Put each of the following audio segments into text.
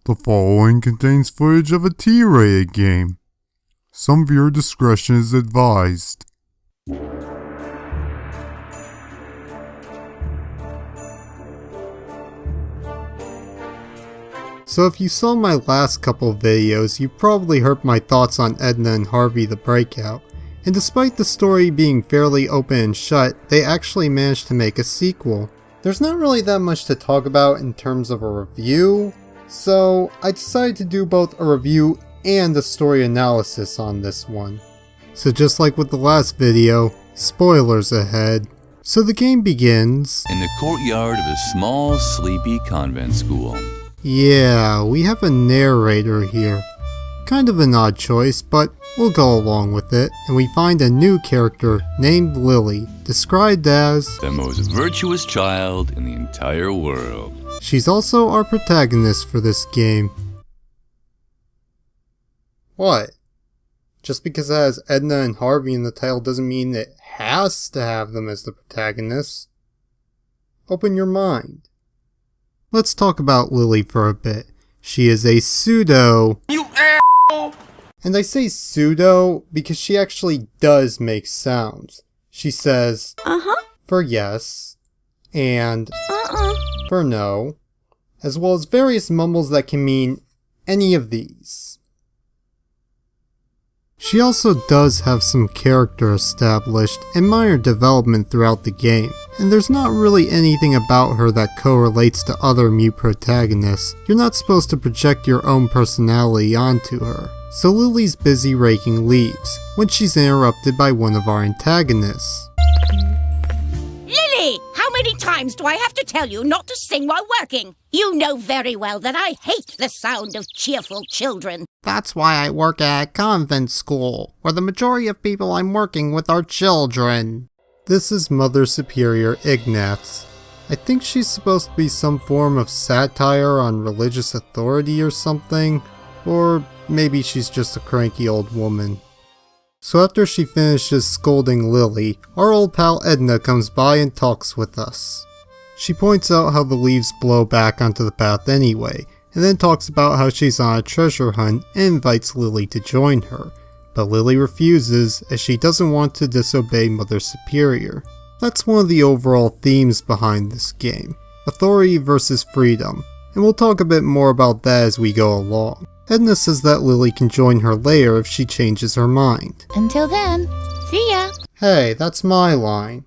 The following contains footage of a T-rated game. Some viewer discretion is advised. So if you saw my last couple videos, you probably heard my thoughts on Edna and Harvey the Breakout. And despite the story being fairly open and shut, they actually managed to make a sequel. There's not really that much to talk about in terms of a review, so I decided to do both a review and a story analysis on this one. So just like with the last video, spoilers ahead. So the game begins in the courtyard of a small, sleepy convent school. Yeah, we have a narrator here. Kind of an odd choice, but we'll go along with it, and we find a new character named Lily, described as the most virtuous child in the entire world. She's also our protagonist for this game. What? Just because it has Edna and Harvey in the title doesn't mean it has to have them as the protagonists. Open your mind. Let's talk about Lily for a bit. She is a pseudo. You asshole! And I say pseudo because she actually does make sounds. She says, for yes, and for no, as well as various mumbles that can mean any of these. She also does have some character established and minor development throughout the game, and there's not really anything about her that correlates to other mute protagonists. You're not supposed to project your own personality onto her. So Lily's busy raking leaves when she's interrupted by one of our antagonists. Lily! How many times do I have to tell you not to sing while working? You know very well that I hate the sound of cheerful children. That's why I work at a convent school, where the majority of people I'm working with are children. This is Mother Superior Ignatz. I think she's supposed to be some form of satire on religious authority or something, or maybe she's just a cranky old woman. So after she finishes scolding Lily, our old pal Edna comes by and talks with us. She points out how the leaves blow back onto the path anyway, and then talks about how she's on a treasure hunt and invites Lily to join her. But Lily refuses as she doesn't want to disobey Mother Superior. That's one of the overall themes behind this game. Authority versus freedom, and we'll talk a bit more about that as we go along. Edna says that Lily can join her later if she changes her mind. Until then, see ya! Hey, that's my line.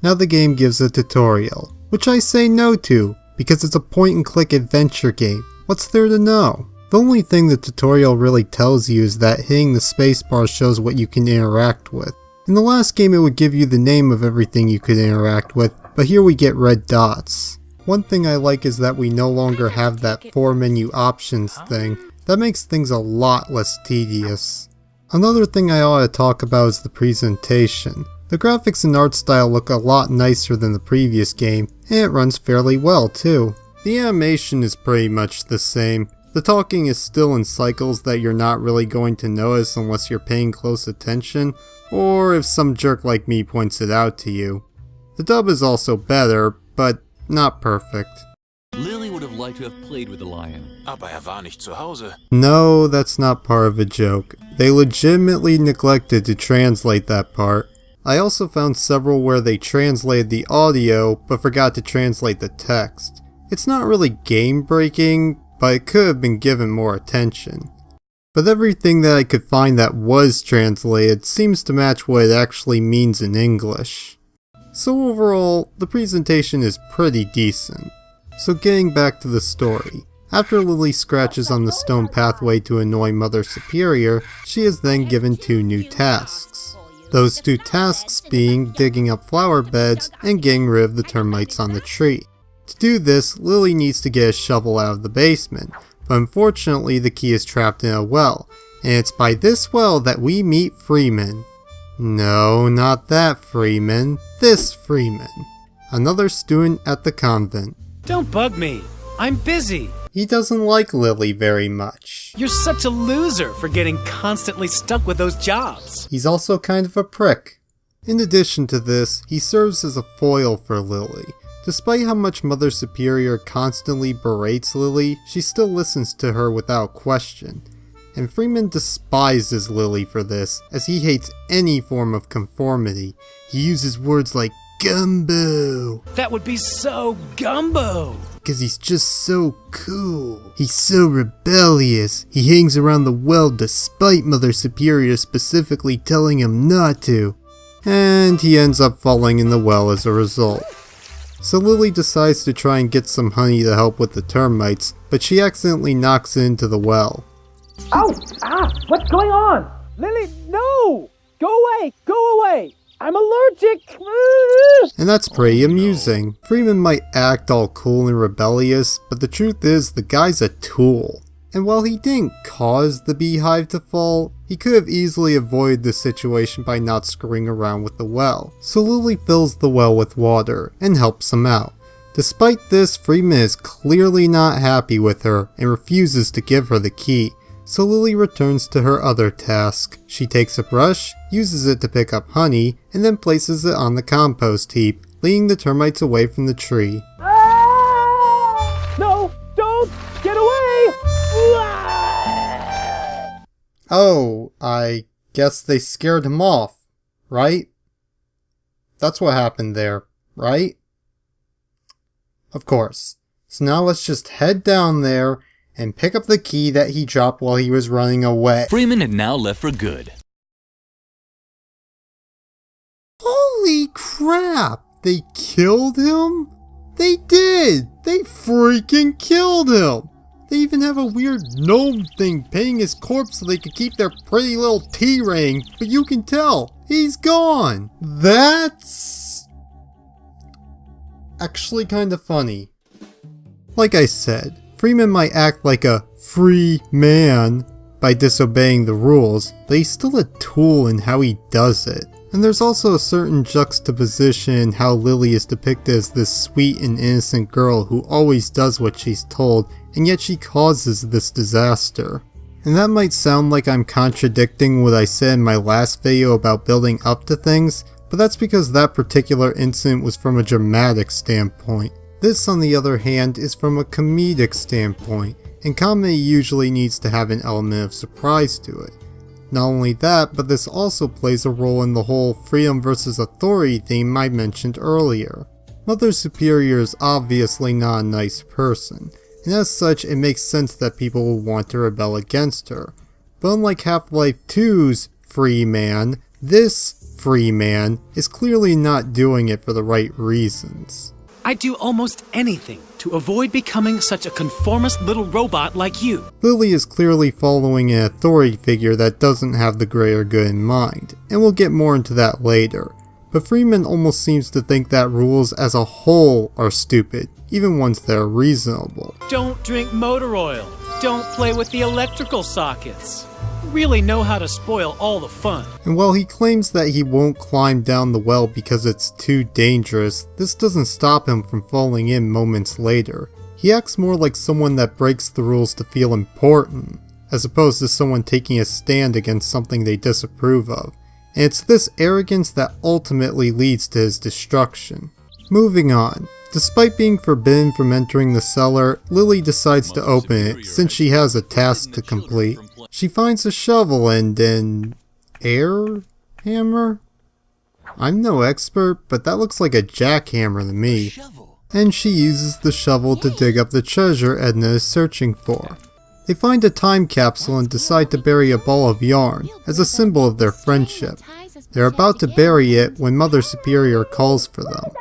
Now the game gives a tutorial, which I say no to, because it's a point-and-click adventure game. What's there to know? The only thing the tutorial really tells you is that hitting the spacebar shows what you can interact with. In the last game it would give you the name of everything you could interact with, but here we get red dots. One thing I like is that we no longer have that 4 menu options thing. That makes things a lot less tedious. Another thing I ought to talk about is the presentation. The graphics and art style look a lot nicer than the previous game, and it runs fairly well too. The animation is pretty much the same. The talking is still in cycles that you're not really going to notice unless you're paying close attention, or if some jerk like me points it out to you. The dub is also better, but not perfect. Lily would have liked to have played with the lion. Aber war nicht zu Hause. No, that's not part of a joke. They legitimately neglected to translate that part. I also found several where they translated the audio, but forgot to translate the text. It's not really game-breaking, but it could have been given more attention. But everything that I could find that was translated seems to match what it actually means in English. So overall, the presentation is pretty decent. So getting back to the story. After Lily scratches on the stone pathway to annoy Mother Superior, she is then given 2 new tasks. Those 2 tasks being digging up flower beds and getting rid of the termites on the tree. To do this, Lily needs to get a shovel out of the basement, but unfortunately the key is trapped in a well, and it's by this well that we meet Freeman. No, not that Freeman. This Freeman. Another student at the convent. Don't bug me. I'm busy. He doesn't like Lily very much. You're such a loser for getting constantly stuck with those jobs. He's also kind of a prick. In addition to this, he serves as a foil for Lily, Despite how much Mother Superior constantly berates Lily, she still listens to her without question. And Freeman despises Lily for this, as he hates any form of conformity. He uses words like gumbo. That would be so gumbo. Because he's just so cool. He's so rebellious. He hangs around the well despite Mother Superior specifically telling him not to. And he ends up falling in the well as a result. So Lily decides to try and get some honey to help with the termites, but she accidentally knocks into the well. Ow! Ah! What's going on? Lily, no! Go away! Go away! I'm allergic! And that's pretty amusing. Freeman might act all cool and rebellious, but the truth is the guy's a tool. And while he didn't cause the beehive to fall, he could have easily avoided the situation by not screwing around with the well. So Lily fills the well with water and helps him out. Despite this, Freeman is clearly not happy with her and refuses to give her the key. So Lily returns to her other task. She takes a brush, uses it to pick up honey, and then places it on the compost heap, leading the termites away from the tree. Ah! No! Don't! Get away! Oh, I guess they scared him off, right? That's what happened there, right? Of course. So now let's just head down there and pick up the key that he dropped while he was running away. Freeman had now left for good. Holy crap! They killed him? They did! They freaking killed him! They even have a weird gnome thing painting his corpse so they could keep their pretty little tea ring, but you can tell, he's gone! That's actually kind of funny. Like I said, Freeman might act like a free man by disobeying the rules, but he's still a tool in how he does it. And there's also a certain juxtaposition in how Lily is depicted as this sweet and innocent girl who always does what she's told, and yet she causes this disaster. And that might sound like I'm contradicting what I said in my last video about building up to things, but that's because that particular incident was from a dramatic standpoint. This, on the other hand, is from a comedic standpoint, and comedy usually needs to have an element of surprise to it. Not only that, but this also plays a role in the whole freedom versus authority theme I mentioned earlier. Mother Superior is obviously not a nice person, and as such it makes sense that people will want to rebel against her. But unlike Half-Life 2's Freeman, this Freeman is clearly not doing it for the right reasons. I'd do almost anything to avoid becoming such a conformist little robot like you. Lily is clearly following an authority figure that doesn't have the greater good in mind, and we'll get more into that later. But Freeman almost seems to think that rules as a whole are stupid, even ones that are reasonable. Don't drink motor oil. Don't play with the electrical sockets. Really know how to spoil all the fun. And while he claims that he won't climb down the well because it's too dangerous, this doesn't stop him from falling in moments later. He acts more like someone that breaks the rules to feel important, as opposed to someone taking a stand against something they disapprove of. And it's this arrogance that ultimately leads to his destruction. Moving on. Despite being forbidden from entering the cellar, Lily decides to open it since she has a task to complete. She finds a shovel and an air hammer? I'm no expert, but that looks like a jackhammer to me. And she uses the shovel to dig up the treasure Edna is searching for. They find a time capsule and decide to bury a ball of yarn as a symbol of their friendship. They're about to bury it when Mother Superior calls for them.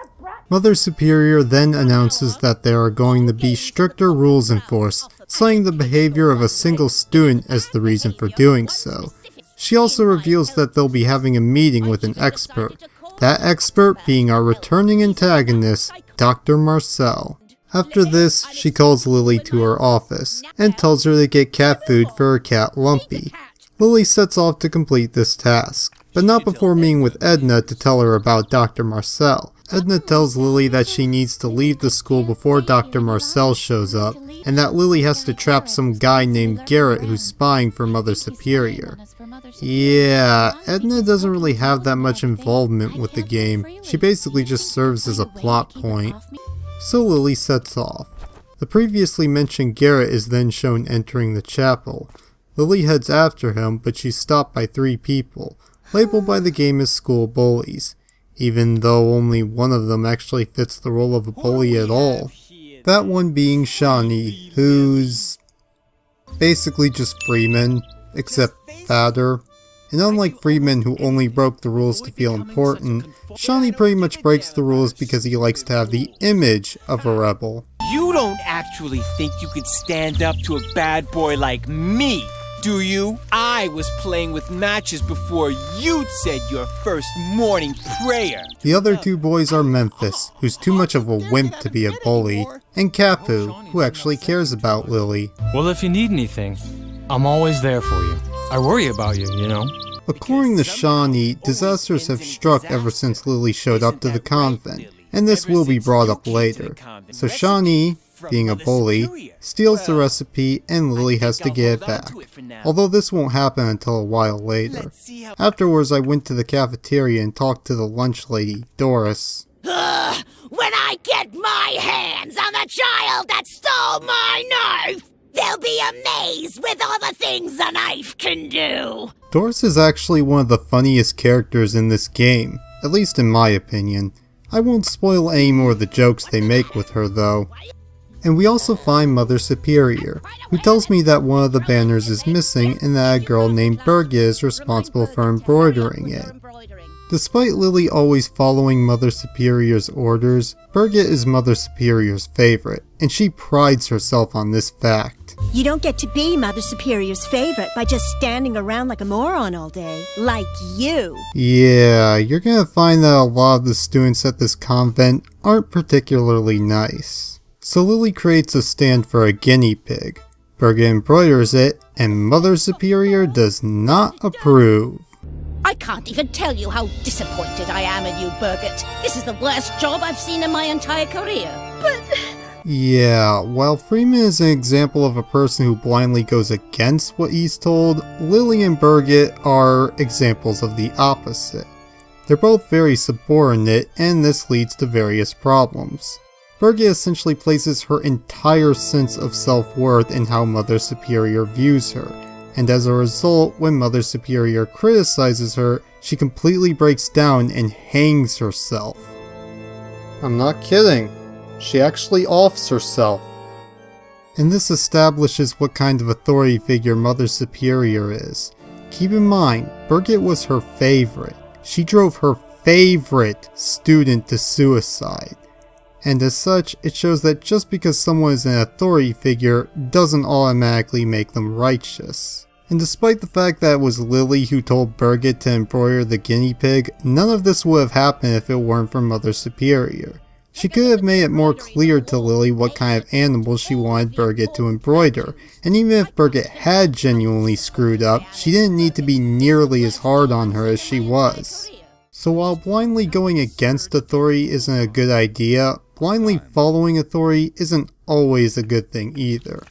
Mother Superior then announces that there are going to be stricter rules enforced, citing the behavior of a single student as the reason for doing so. She also reveals that they'll be having a meeting with an expert, that expert being our returning antagonist, Dr. Marcel. After this, she calls Lily to her office, and tells her to get cat food for her cat Lumpy. Lily sets off to complete this task, but not before meeting with Edna to tell her about Dr. Marcel. Edna tells Lily that she needs to leave the school before Dr. Marcel shows up, and that Lily has to trap some guy named Garrett who's spying for Mother Superior. Yeah, Edna doesn't really have that much involvement with the game. She basically just serves as a plot point. so Lily sets off. The previously mentioned Garrett is then shown entering the chapel. Lily heads after him, but she's stopped by 3 people, labeled by the game as school bullies, even though only one of them actually fits the role of a bully at all. That one being Shawnee, who's basically just Freeman, except fatter. And unlike Freeman, who only broke the rules to feel important, Shawnee pretty much breaks the rules because he likes to have the image of a rebel. You don't actually think you could stand up to a bad boy like me, do you? I was playing with matches before you'd said your first morning prayer. The other 2 boys are Memphis, who's too much of a wimp to be a bully, and Kapu, who actually cares about Lily. Well, if you need anything, I'm always there for you. I worry about you, you know. According to Shawnee, disasters have struck ever since Lily showed up to the convent, and this will be brought up later. So Shawnee, being a bully, steals the recipe and Lily has to get it back, although this won't happen until a while later. Afterwards, I went to the cafeteria and talked to the lunch lady, Doris. When I get my hands on the child that stole my knife, they'll be amazed with all the things a knife can do. Doris is actually one of the funniest characters in this game, at least in my opinion. I won't spoil any more of the jokes they make with her though. And we also find Mother Superior, who tells me that one of the banners is missing and that a girl named Birgit is responsible for embroidering it. Despite Lily always following Mother Superior's orders, Birgit is Mother Superior's favorite, and she prides herself on this fact. You don't get to be Mother Superior's favorite by just standing around like a moron all day, like you. Yeah, you're gonna find that a lot of the students at this convent aren't particularly nice. So Lily creates a stand for a guinea pig. Birgit embroiders it, and Mother Superior does not approve. I can't even tell you how disappointed I am in you, Birgit. This is the worst job I've seen in my entire career. But... Yeah, while Freeman is an example of a person who blindly goes against what he's told, Lily and Birgit are examples of the opposite. They're both very subordinate, and this leads to various problems. Birgit essentially places her entire sense of self-worth in how Mother Superior views her, and as a result, when Mother Superior criticizes her, she completely breaks down and hangs herself. I'm not kidding. She actually offs herself. And this establishes what kind of authority figure Mother Superior is. Keep in mind, Birgit was her favorite. She drove her favorite student to suicide. And as such, it shows that just because someone is an authority figure doesn't automatically make them righteous. And despite the fact that it was Lily who told Birgit to embroider the guinea pig, none of this would have happened if it weren't for Mother Superior. She could have made it more clear to Lily what kind of animal she wanted Birgit to embroider, and even if Birgit had genuinely screwed up, she didn't need to be nearly as hard on her as she was. So while blindly going against authority isn't a good idea, blindly following authority isn't always a good thing either.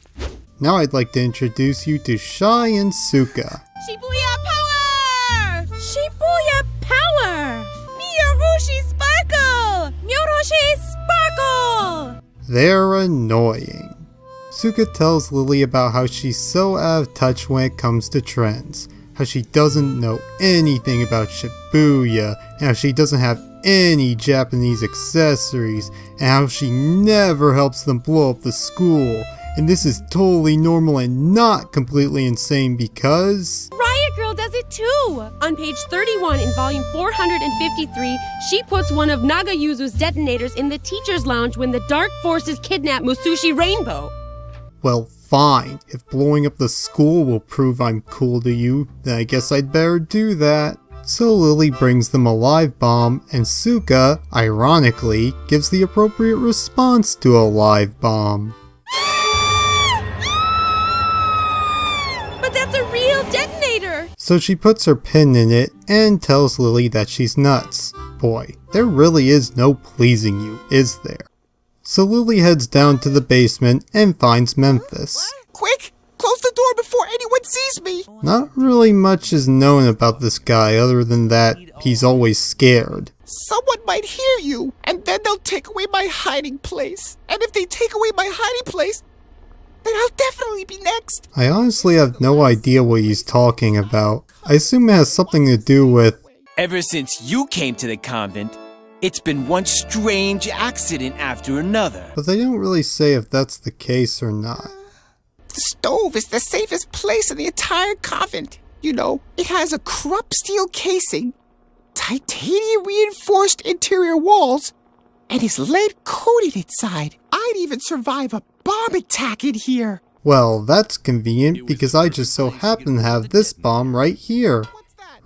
Now I'd like to introduce you to Shai and Suka. Shibuya power! Shibuya power! Miyorushi sparkle! Miyorushi sparkle! They're annoying. Suka tells Lily about how she's so out of touch when it comes to trends, how she doesn't know anything about Shibuya, and how she doesn't have any Japanese accessories, and how she never helps them blow up the school. And this is totally normal and not completely insane because... Riot Girl does it too! On page 31 in volume 453, she puts one of Nagayuzu's detonators in the teacher's lounge when the dark forces kidnap Musushi Rainbow. Well, fine. If blowing up the school will prove I'm cool to you, then I guess I'd better do that. So Lily brings them a live bomb, and Suka, ironically, gives the appropriate response to a live bomb. But that's a real detonator! So she puts her pin in it and tells Lily that she's nuts. Boy, there really is no pleasing you, is there? So Lily heads down to the basement and finds Memphis. Quick! close the door before anyone sees me. Not really much is known about this guy other than that he's always scared. Someone might hear you, and then they'll take away my hiding place. And if they take away my hiding place, then I'll definitely be next. I honestly have no idea what he's talking about. I assume it has something to do with... Ever since you came to the convent, it's been one strange accident after another. But they don't really say if that's the case or not. The stove is the safest place in the entire convent. You know, it has a crop steel casing, titanium reinforced interior walls, and is lead coated inside. I'd even survive a bomb attack in here. Well, that's convenient because I just so happen to have this bomb right here. What's that?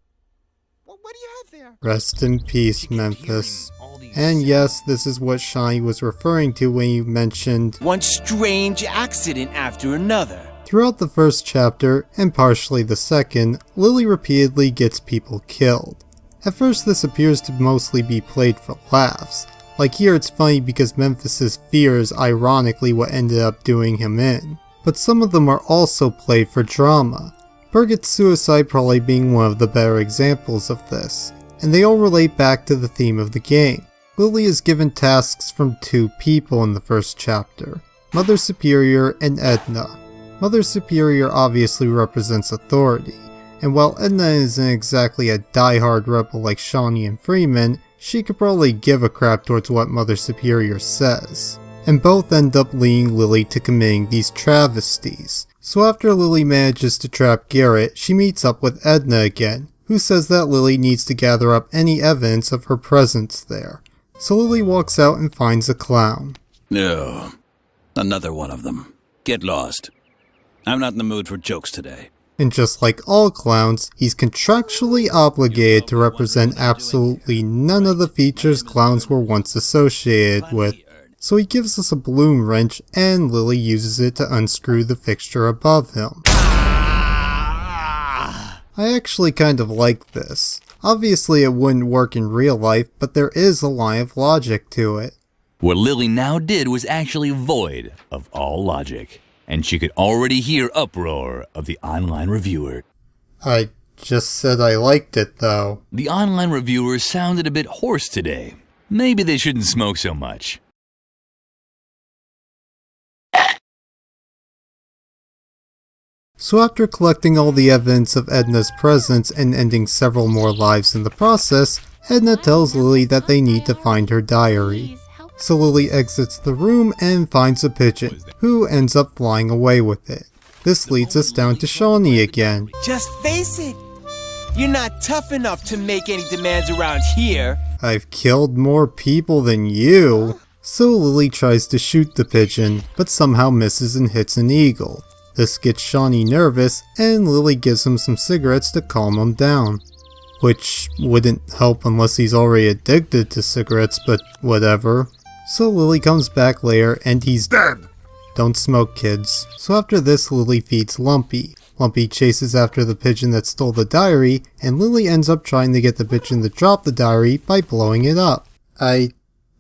What do you have there? Rest in peace, Memphis. And yes, this is what Shani was referring to when you mentioned one strange accident after another. Throughout the first chapter, and partially the second, Lily repeatedly gets people killed. At first this appears to mostly be played for laughs. Like here it's funny because Memphis's fear is ironically what ended up doing him in. But some of them are also played for drama. Birgit's suicide probably being one of the better examples of this, and they all relate back to the theme of the game. Lily is given tasks from two people in the first chapter, Mother Superior and Edna. Mother Superior obviously represents authority, and while Edna isn't exactly a die-hard rebel like Shawnee and Freeman, she could probably give a crap towards what Mother Superior says. And both end up leading Lily to committing these travesties. So after Lily manages to trap Garrett, she meets up with Edna again, who says that Lily needs to gather up any evidence of her presence there. So Lily walks out and finds a clown. No, another one of them. Get lost. I'm not in the mood for jokes today. And just like all clowns, he's contractually obligated to represent absolutely none of the features clowns were once associated with. So he gives us a balloon wrench and Lily uses it to unscrew the fixture above him. I actually kind of like this. Obviously it wouldn't work in real life, but there is a line of logic to it. What Lily now did was actually void of all logic, and she could already hear uproar of the online reviewer. I just said I liked it though. The online reviewers sounded a bit hoarse today. Maybe they shouldn't smoke so much. So after collecting all the evidence of Edna's presence and ending several more lives in the process, Edna tells Lily that they need to find her diary. So Lily exits the room and finds a pigeon, who ends up flying away with it. This leads us down to Shawnee again. Just face it, you're not tough enough to make any demands around here. I've killed more people than you. So Lily tries to shoot the pigeon, but somehow misses and hits an eagle. This gets Shawnee nervous, and Lily gives him some cigarettes to calm him down. Which wouldn't help unless he's already addicted to cigarettes, but whatever. So Lily comes back later, and he's dead! Don't smoke, kids. So after this, Lily feeds Lumpy. Lumpy chases after the pigeon that stole the diary, and Lily ends up trying to get the pigeon to drop the diary by blowing it up. I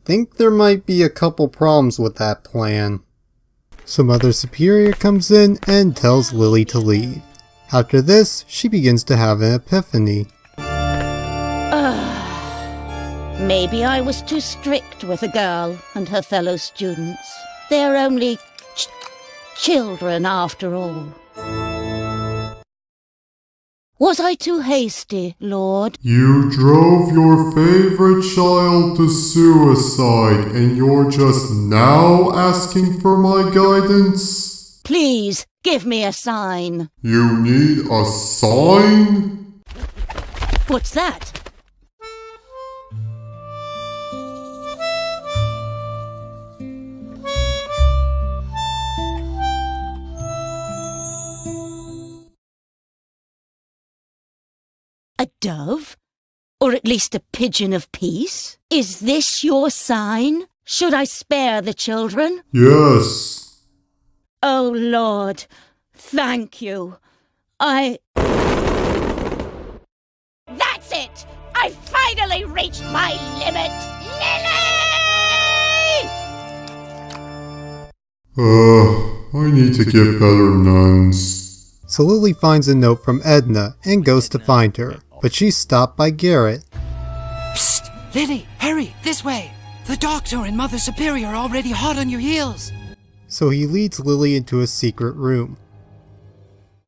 think there might be a couple problems with that plan. So Mother Superior comes in and tells Lily to leave. After this, she begins to have an epiphany. Maybe I was too strict with the girl and her fellow students. They're only children after all. Was I too hasty, Lord? You drove your favorite child to suicide, and you're just now asking for my guidance? Please, give me a sign. You need a sign? What's that? A dove? Or at least a pigeon of peace? Is this your sign? Should I spare the children? Yes. Oh, Lord, thank you. That's it! I finally reached my limit! Lily! I need to get better nuns. So Lily finds a note from Edna and goes to find her, but she's stopped by Garrett. Psst! Lily, hurry, this way! The Doctor and Mother Superior are already hot on your heels! So he leads Lily into a secret room.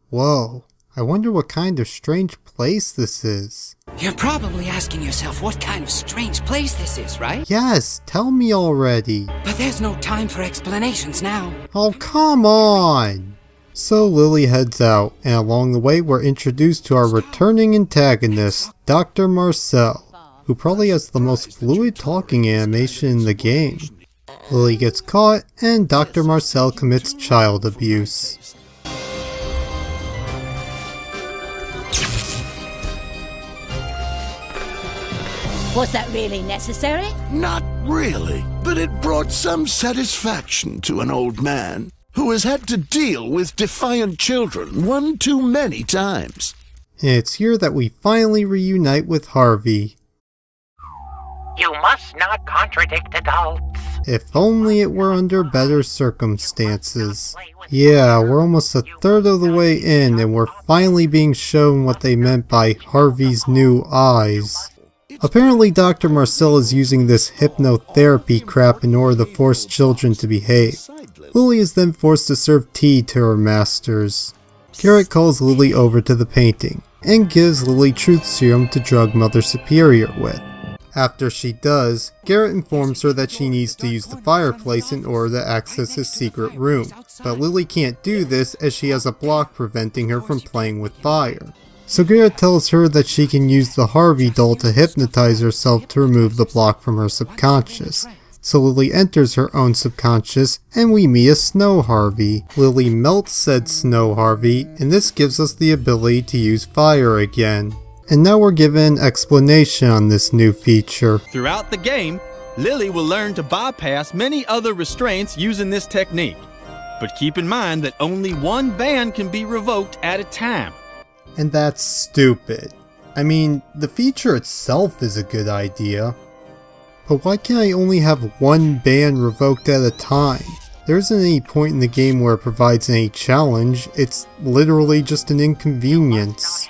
Whoa, I wonder what kind of strange place this is. You're probably asking yourself what kind of strange place this is, right? Yes, tell me already. But there's no time for explanations now. Oh, come on! So Lily heads out, and along the way we're introduced to our returning antagonist, Dr. Marcel, who probably has the most fluid talking animation in the game. Lily gets caught, and Dr. Marcel commits child abuse. Was that really necessary? Not really, but it brought some satisfaction to an old man who has had to deal with defiant children one too many times. And it's here that we finally reunite with Harvey. You must not contradict adults. If only it were under better circumstances. Yeah, we're almost a third of the way in and we're finally being shown what they meant by Harvey's new eyes. Apparently Dr. Marcel is using this hypnotherapy crap in order to force children to behave. Lily is then forced to serve tea to her masters. Garrett calls Lily over to the painting and gives Lily truth serum to drug Mother Superior with. After she does, Garrett informs her that she needs to use the fireplace in order to access his secret room, but Lily can't do this as she has a block preventing her from playing with fire. So Garrett tells her that she can use the Harvey doll to hypnotize herself to remove the block from her subconscious. So Lily enters her own subconscious and we meet a Snow Harvey. Lily melts said Snow Harvey, and this gives us the ability to use fire again. And now we're given an explanation on this new feature. Throughout the game, Lily will learn to bypass many other restraints using this technique. But keep in mind that only one ban can be revoked at a time. And that's stupid. I mean, the feature itself is a good idea. But why can't I only have one ban revoked at a time? There isn't any point in the game where it provides any challenge, it's literally just an inconvenience.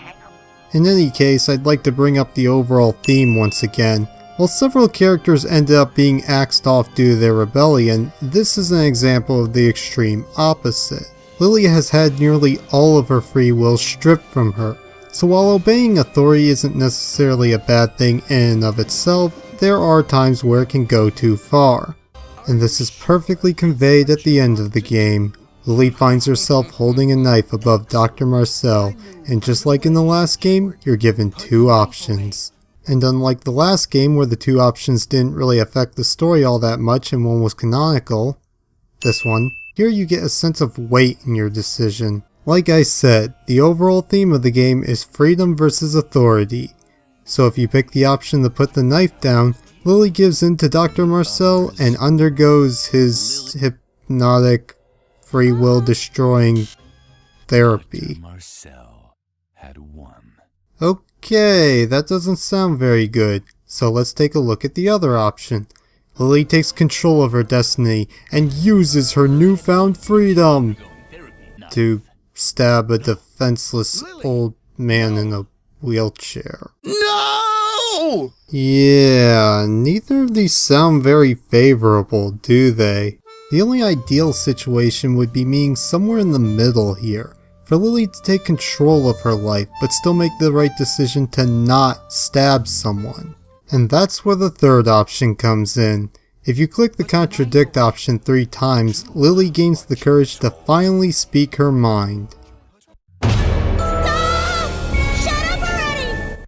In any case, I'd like to bring up the overall theme once again. While several characters ended up being axed off due to their rebellion, this is an example of the extreme opposite. Lily has had nearly all of her free will stripped from her, so while obeying authority isn't necessarily a bad thing in and of itself, there are times where it can go too far. And this is perfectly conveyed at the end of the game. Lily finds herself holding a knife above Dr. Marcel, and just like in the last game, you're given two options. And unlike the last game where the two options didn't really affect the story all that much and one was canonical, this one, here you get a sense of weight in your decision. Like I said, the overall theme of the game is freedom versus authority. So if you pick the option to put the knife down, Lily gives in to Dr. Marcel and undergoes his hypnotic, free will destroying therapy. Marcel had won. Okay, that doesn't sound very good. So let's take a look at the other option. Lily takes control of her destiny and uses her newfound freedom to stab a defenseless old man in a wheelchair. No! Yeah, neither of these sound very favorable, do they? The only ideal situation would be being somewhere in the middle here, for Lily to take control of her life but still make the right decision to not stab someone. And that's where the third option comes in. If you click the contradict option 3 times, Lily gains the courage to finally speak her mind. Stop! Shut up already!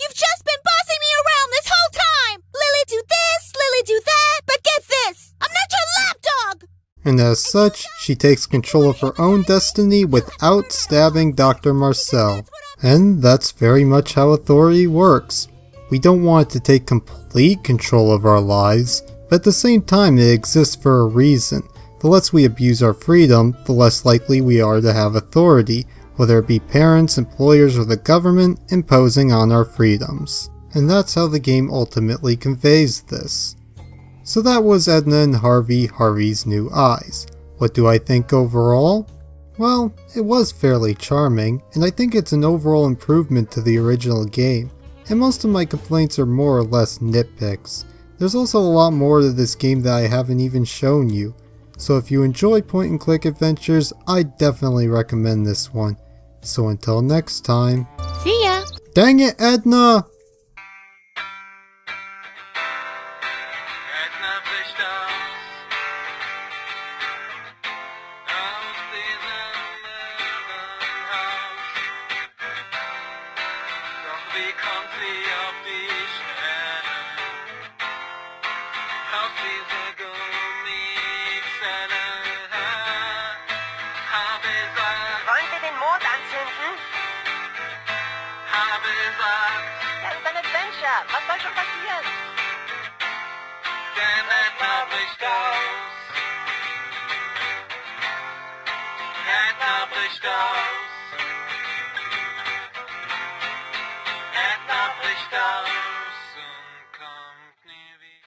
You've just been bossing me around this whole time! Lily do this, Lily do that, but get this! I'm not your lapdog! And as such, she takes control of her own destiny without stabbing Dr. Marcel. And that's very much how authority works. We don't want it to take complete control of our lives, but at the same time it exists for a reason. The less we abuse our freedom, the less likely we are to have authority, whether it be parents, employers, or the government, imposing on our freedoms. And that's how the game ultimately conveys this. So that was Edna and Harvey's new eyes. What do I think overall? Well, it was fairly charming, and I think it's an overall improvement to the original game, and most of my complaints are more or less nitpicks. There's also a lot more to this game that I haven't even shown you, so if you enjoy point and click adventures, I definitely recommend this one. So until next time... See ya! Dang it, Edna! Wie kommt sie auf die Stelle? Auf diese Gummizelle. Habe gesagt. Wollen wir den Mond anzünden? Habe gesagt. Das ist ein Adventure. Was soll schon passieren? Denn Edna bricht auf.